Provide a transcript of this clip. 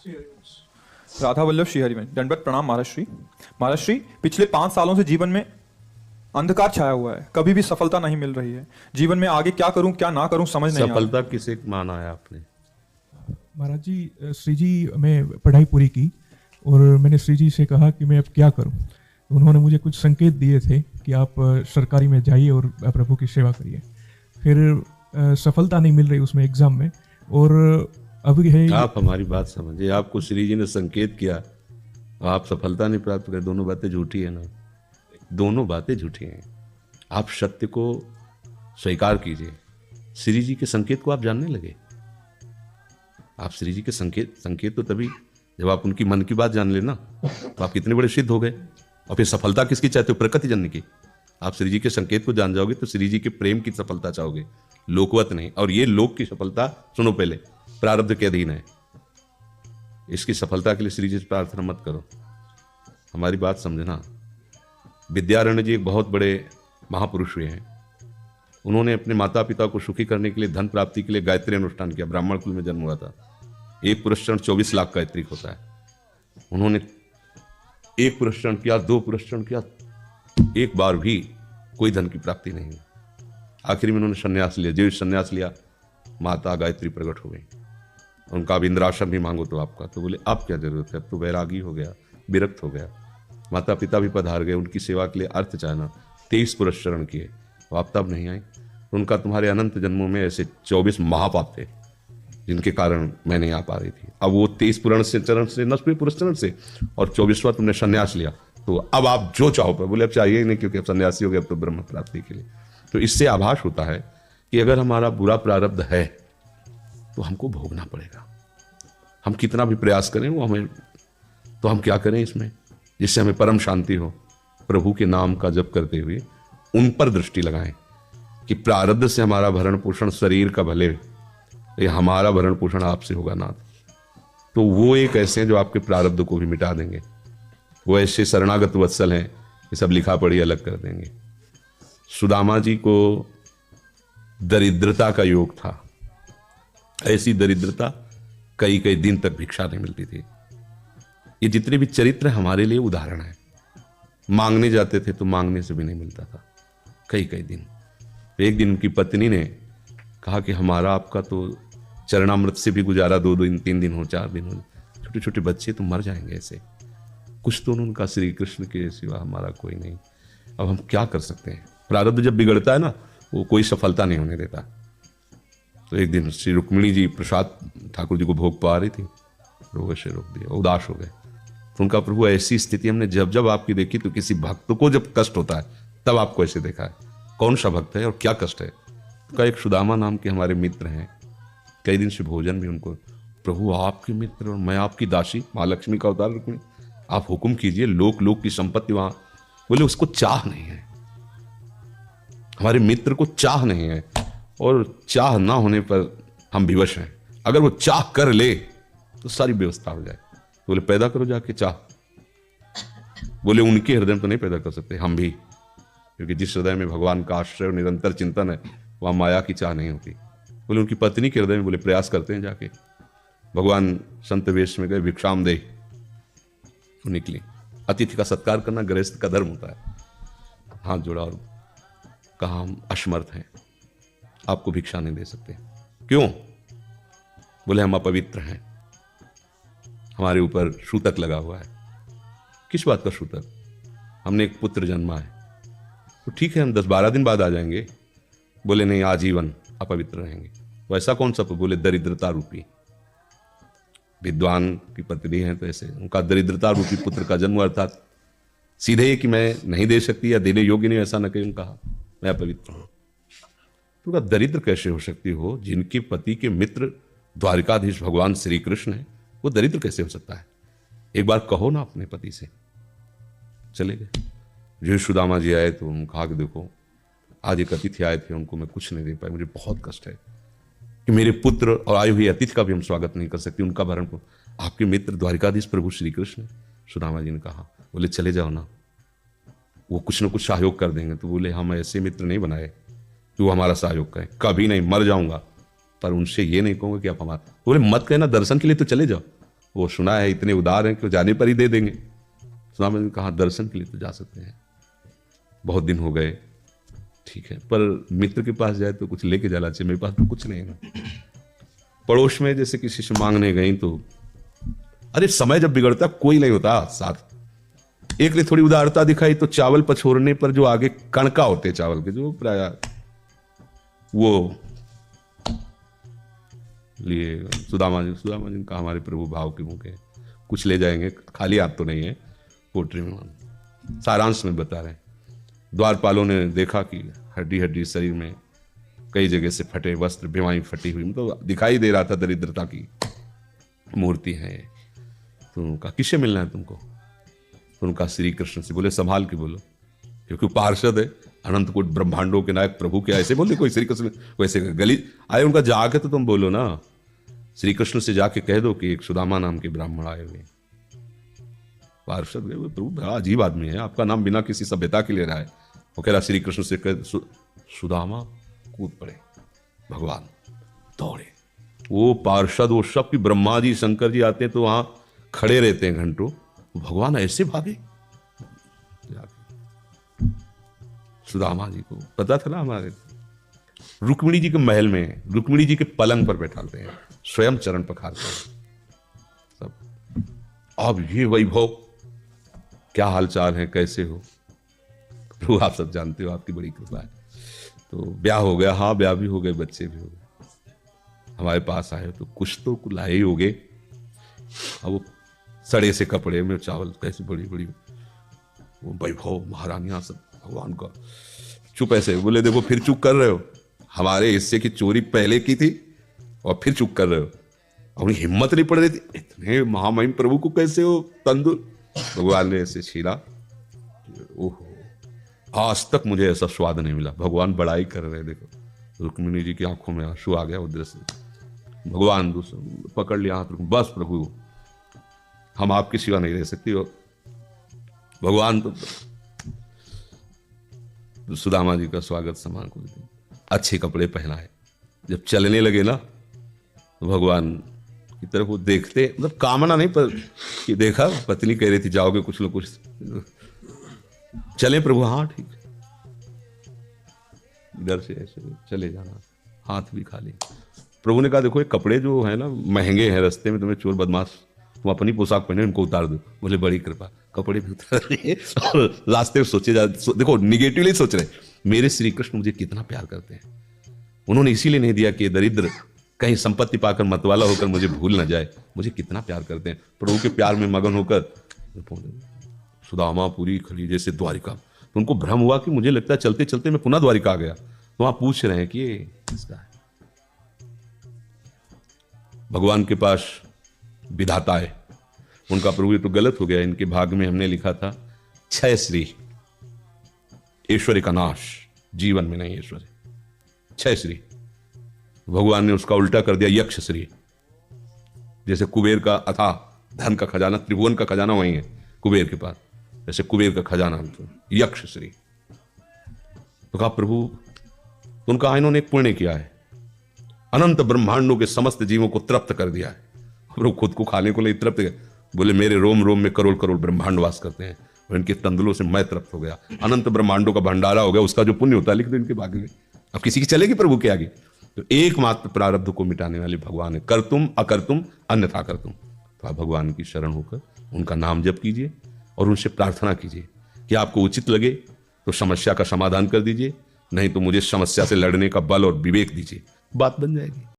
राधा वल्लभ श्रीहरिवंश। दंडवत प्रणाम महाराज श्री। महाराज श्री, पिछले 5 सालों से जीवन में अंधकार छाया हुआ है, कभी भी सफलता नहीं मिल रही है। जीवन में आगे क्या करूं क्या ना करूं समझ नहीं आ रहा। सफलता किसे माना है आपने? महाराज जी, श्री जी मैं पढ़ाई पूरी की और मैंने श्री जी से कहा कि मैं अब क्या करूं। तो उन्होंने मुझे कुछ संकेत दिए थे कि आप सरकारी में जाइए और प्रभु की सेवा करिए। फिर सफलता नहीं मिल रही उसमें एग्जाम में, और अब है आप हमारी बात समझिए। आपको श्री जी ने संकेत किया, आप सफलता नहीं प्राप्त कर, दोनों बातें झूठी है ना, दोनों बातें झूठी हैं। आप सत्य को स्वीकार कीजिए। श्री जी के संकेत को आप जानने लगे। आप श्री जी के संकेत तो तभी जब आप उनकी मन की बात जान लेना, तो आप कितने बड़े सिद्ध हो गए। और फिर सफलता किसकी चाहते हो? प्रकृति जन्य की। आप श्री जी के संकेत को जान जाओगे तो श्री जी के प्रेम की सफलता चाहोगे, लोकवत नहीं। और ये लोक की सफलता, सुनो पहले, प्रारब्ध के अधीन है। इसकी सफलता के लिए श्री जी से प्रार्थना मत करो। हमारी बात समझना। विद्यारण्य जी एक बहुत बड़े महापुरुष हुए हैं। उन्होंने अपने माता पिता को सुखी करने के लिए, धन प्राप्ति के लिए गायत्री अनुष्ठान किया। ब्राह्मण कुल में जन्म हुआ था। एक पुरस्चरण 24 लाख का ऐतरिक होता है। उन्होंने एक पुरस्चरण किया, 2 पुरस्चरण किया, एक बार भी कोई धन की प्राप्ति नहीं हुई। आखिर में उन्होंने संन्यास लिया। जो संन्यास लिया, माता गायत्री प्रकट हो गई। उनका अब इंद्रासन भी मांगो तो आपका। तो बोले अब क्या जरूरत है, अब तो वैरागी हो गया, विरक्त हो गया। माता पिता भी पधार गए, उनकी सेवा के लिए अर्थ चाहना। 23 पुरस्चरण किए, वो आप तब नहीं आई। उनका तुम्हारे अनंत जन्मों में ऐसे 24 महापाप थे जिनके कारण मैं नहीं आ पा रही थी। अब वो 23 पुराण से चरण से नष्ट हुए पुरस्चरण से, और 24वां तुमने संन्यास लिया। तो अब आप जो चाहो पर, बोले अब चाहिए ही नहीं, क्योंकि अब सन्यासी हो गए, अब तो ब्रह्म प्राप्ति के लिए। तो इससे आभास होता है कि अगर हमारा बुरा प्रारब्ध है तो हमको भोगना पड़ेगा। हम कितना भी प्रयास करें वो हमें, तो हम क्या करें इसमें जिससे हमें परम शांति हो? प्रभु के नाम का जप करते हुए उन पर दृष्टि लगाएं कि प्रारब्ध से हमारा भरण पोषण शरीर का भले, ये हमारा भरण पोषण आपसे होगा नाथ। तो वो एक ऐसे हैं जो आपके प्रारब्ध को भी मिटा देंगे। वो ऐसे शरणागत वत्सल हैं, ये सब लिखा पढ़ी अलग कर देंगे। सुदामा जी को दरिद्रता का योग था। ऐसी दरिद्रता कई कई दिन तक भिक्षा नहीं मिलती थी। ये जितने भी चरित्र हमारे लिए उदाहरण है। मांगने जाते थे तो मांगने से भी नहीं मिलता था कई कई दिन। एक दिन उनकी पत्नी ने कहा कि हमारा आपका तो चरणामृत से भी गुजारा 2 दिन 3 दिन हो, 4 दिन हो, छोटे छोटे बच्चे तो मर जाएंगे ऐसे। कुछ तो उनका श्री कृष्ण के सिवा हमारा कोई नहीं। अब हम क्या कर सकते हैं? प्रारब्ध जब बिगड़ता है ना, वो कोई सफलता नहीं होने देता। तो एक दिन श्री रुक्मिणी जी प्रसाद ठाकुर जी को भोग पा रही थी, रोग से रोक दिया, उदास हो गए। तो उनका प्रभु ऐसी स्थिति हमने जब जब आपकी देखी, तो किसी भक्त को जब कष्ट होता है तब आपको ऐसे देखा है। कौन सा भक्त है और क्या कष्ट है? तो एक सुदामा नाम के हमारे मित्र हैं, कई दिन से भोजन भी उनको, प्रभु आपके मित्र और मैं आपकी दासी, महालक्ष्मी का अवतार रुक्मिणी, आप हुक्म कीजिए, लोक लोक की संपत्ति वहां। बोले उसको चाह नहीं है, हमारे मित्र को चाह नहीं है, और चाह ना होने पर हम विवश हैं। अगर वो चाह कर ले तो सारी व्यवस्था हो जाए। बोले पैदा करो जाके चाह। बोले उनके हृदय में तो नहीं पैदा कर सकते, हम भी, क्योंकि जिस हृदय में भगवान का आश्रय और निरंतर चिंतन है वहां माया की चाह नहीं होती। बोले उनकी पत्नी के हृदय में, बोले प्रयास करते हैं जाके। भगवान संत वेश में गए, भिक्षाम दे, वो निकली। अतिथि का सत्कार करना गृहस्थ का धर्म होता है। हाथ जोड़ा और कहा हम असमर्थ हैं, आपको भिक्षा नहीं दे सकते। क्यों? बोले हम अपवित्र हैं, हमारे ऊपर सूतक लगा हुआ है। किस बात का सूतक? हमने एक पुत्र जन्मा है। तो ठीक है हम 10-12 दिन बाद आ जाएंगे। बोले नहीं, आजीवन अपवित्र रहेंगे। तो ऐसा कौन सा? बोले दरिद्रता रूपी। विद्वान की पत्नी है तो ऐसे उनका दरिद्रता रूपी पुत्र का जन्म, अर्थात सीधे ये कि मैं नहीं दे सकती या देने योग्य नहीं, ऐसा न कहीं कहा, मैं अपवित्र हूं। तो दरिद्र कैसे हो सकती हो? जिनके पति के मित्र द्वारिकाधीश भगवान श्री कृष्ण है, वो दरिद्र कैसे हो सकता है? एक बार कहो ना अपने पति से। चले गए। जो सुदामा जी आए तो उन्होंने कहा कि देखो आज एक अतिथि आए थे, उनको मैं कुछ नहीं दे पाया, मुझे बहुत कष्ट है कि मेरे पुत्र और आए हुए अतिथि का भी हम स्वागत नहीं कर सकते, उनका भरण को आपके मित्र द्वारिकाधीश प्रभु श्री कृष्ण। सुदामा जी ने कहा, बोले चले जाओ ना, वो कुछ ना कुछ सहयोग कर देंगे। तो बोले हम ऐसे मित्र नहीं बनाए कि वो हमारा सहयोग करें, कभी नहीं, मर जाऊंगा पर उनसे ये नहीं कहूंगा कि आप हमारा। बोले मत कहना, दर्शन के लिए तो चले जाओ, वो सुना है इतने उदार हैं कि वो जाने पर ही दे देंगे। सुदामा ने कहा दर्शन के लिए तो जा सकते हैं, बहुत दिन हो गए, ठीक है, पर मित्र के पास जाए तो कुछ लेके जाना चाहिए, मेरे पास तो कुछ नहीं है। पड़ोस में जैसे किसी से मांगने गई तो अरे समय जब बिगड़ता कोई नहीं होता साथ। एक ने थोड़ी उदारता दिखाई तो चावल पछोरने पर जो आगे कणका होते हैं चावल के, जो प्राय वो लिए सुदामा जी ने कहा हमारे प्रभु भाव के मुंह के कुछ ले जाएंगे, खाली हाथ तो नहीं है। पोट्री में सारांश में बता रहे हैं, द्वारपालों ने देखा कि हड्डी हड्डी शरीर में कई जगह से फटे वस्त्र, बीमारी फटी हुई, मतलब दिखाई दे रहा था दरिद्रता की मूर्ति है। तो उनका किससे मिलना है तुमको? तो उनका श्री कृष्ण से। बोले संभाल के बोलो, क्योंकि पार्षद है, अनंत कोट ब्रह्मांडों के नायक प्रभु के ऐसे बोले कोई श्री कृष्ण वैसे गली आए उनका जाके तो तुम बोलो ना, श्री कृष्ण से जाके कह दो कि एक सुदामा नाम के ब्राह्मण आए हुए। पार्षद गए, प्रभु बड़ा अजीब आदमी है, आपका नाम बिना किसी सभ्यता के ले रहा है। वो कह रहा श्री कृष्ण से कह सुदामा कूद पड़े, भगवान दौड़े। वो पार्षद वो सब की ब्रह्मा जी शंकर जी आते हैं तो वहां खड़े रहते हैं घंटों, भगवान ऐसे भागे। सुदामा जी को पता था ना, हमारे रुक्मिणी जी के महल में रुक्मिणी जी के पलंग पर बैठाते हैं, स्वयं चरण पखारते हैं सब। अब ये वैभव, क्या हालचाल है, कैसे हो प्रभु? आप सब जानते हो, आपकी बड़ी कृपा है। तो ब्याह हो गया, हाँ ब्याह भी हो गए, बच्चे भी हो गए। हमारे पास आए तो कुछ तो लाए ही हो गए। अब वो सड़े से कपड़े में चावल, कैसे बड़ी बड़ी वो वैभव, महारानियां सब भगवान का। चुप ऐसे बोले, देखो फिर चुप कर रहे हो, हमारे हिस्से की चोरी पहले की थी और फिर चुप कर रहे हो। अपनी हिम्मत नहीं पड़ रही थी, इतने महामहिम प्रभु को कैसे हो तंदुर। भगवान ने ऐसे छीला, ओहो आज तक मुझे ऐसा स्वाद नहीं मिला। भगवान बड़ाई कर रहे, देखो रुक्मिणी जी की आंखों में आंसू आ गया उधर से। भगवान पकड़ लिया हाथ, बस प्रभु हम आपकी सिवा नहीं रह सकती। हो भगवान तो सुदामा जी का स्वागत सम्मान को अच्छे कपड़े पहनाए। जब चलने लगे ना तो भगवान की तरफ वो देखते, मतलब कामना नहीं पर कि देखा पत्नी कह रही थी जाओगे कुछ लोग कुछ चले प्रभु, हाँ ठीक है। इधर से ऐसे चले जाना, हाथ भी खाली। प्रभु ने कहा देखो ये कपड़े जो है ना महंगे हैं, रास्ते में तुम्हें चोर बदमाश तुम अपनी पोशाक पहने इनको उतार दो। बोले बड़ी कृपा, कपड़े भी उतार रहे और रास्ते में सोचे देखो निगेटिवली सोच रहे, मेरे श्री कृष्ण मुझे कितना प्यार करते हैं। उन्होंने इसीलिए नहीं दिया कि दरिद्र कहीं संपत्ति पाकर मतवाला होकर मुझे भूल न जाए, मुझे कितना प्यार करते हैं। प्रभु के प्यार में मगन होकर सुदामा पूरी खली जैसे द्वारिका। तो उनको भ्रम हुआ कि मुझे लगता है चलते चलते मैं पुनः द्वारिका आ गया। तो वहां पूछ रहे हैं कि ये किसका है। भगवान के पास विधाता है, उनका प्रभु ये तो गलत हो गया, इनके भाग में हमने लिखा था क्षय श्री, ऐश्वर्य का नाश, जीवन में नहीं ऐश्वर्य, क्षय श्री। भगवान ने उसका उल्टा कर दिया यक्ष श्री। जैसे कुबेर का अथाह धन का खजाना, त्रिभुवन का खजाना वही है कुबेर के पास, जैसे कुबेर का खजाना यक्ष श्री। तो कहा प्रभु, तो उनका इन्होंने एक पुण्य किया है, अनंत ब्रह्मांडों के समस्त जीवों को तृप्त कर दिया है। प्रभु खुद को खाने को नहीं तृप्त, बोले मेरे रोम रोम में करोड़ करोड़ ब्रह्मांड वास करते हैं और इनके तंदुलों से मैं तृप्त हो गया, अनंत ब्रह्मांडों का भंडारा हो गया। उसका जो पुण्य होता है लिख दो इनके भाग्य में। अब किसी की चलेगी प्रभु के आगे? तो एकमात्र प्रारब्ध को मिटाने वाले भगवान है, कर तुम अकर तुम अन्यथा कर तुम। तो आप भगवान की शरण होकर उनका नाम जप कीजिए और उनसे प्रार्थना कीजिए कि आपको उचित लगे तो समस्या का समाधान कर दीजिए, नहीं तो मुझे समस्या से लड़ने का बल और विवेक दीजिए, बात बन जाएगी।